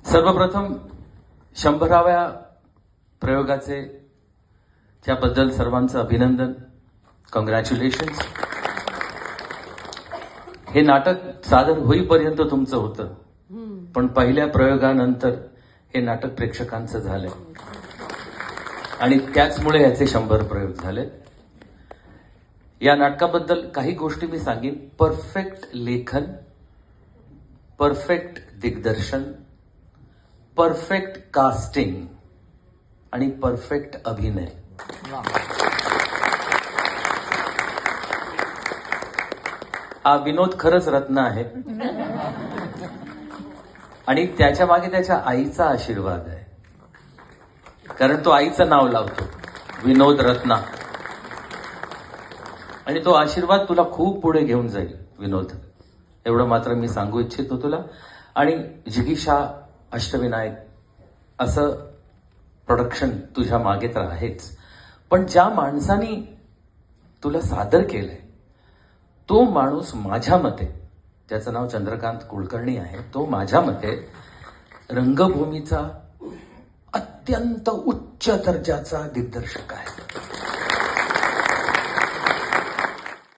सर्वप्रथम 100व्या प्रयोगाचे त्याबद्दल सर्वांचं अभिनंदन. कॉंग्रॅच्युलेशन्स. हे नाटक सादर होईपर्यंत तुमचं होतं, पण पहिल्या प्रयोगानंतर हे नाटक प्रेक्षकांचं झालंय आणि त्याचमुळे याचे 100 प्रयोग झाले. या नाटकाबद्दल काही गोष्टी मी सांगेन. परफेक्ट लेखन, परफेक्ट दिग्दर्शन, परफेक्ट कास्टिंग आणि परफेक्ट अभिनय. हा विनोद खरंच रत्न आहे आणि त्याच्या मागे त्याच्या आईचा आशीर्वाद आहे, कारण तो आईचं नाव लावतो, विनोद रत्ना, आणि तो आशीर्वाद तुला खूप पुढे घेऊन जाईल विनोद. एवढं मात्र मी सांगू इच्छितो तुला. आणि जिगीषा अष्टविनायक असं प्रोडक्शन तुझ्या मागे तर आहेच, पण ज्या माणसाने तुला सादर केलंय तो माणूस माझ्या मते, त्याचं नाव चंद्रकांत कुलकर्णी आहे, तो माझ्या मते रंगभूमीचा अत्यंत उच्च दर्जाचा दिग्दर्शक आहे.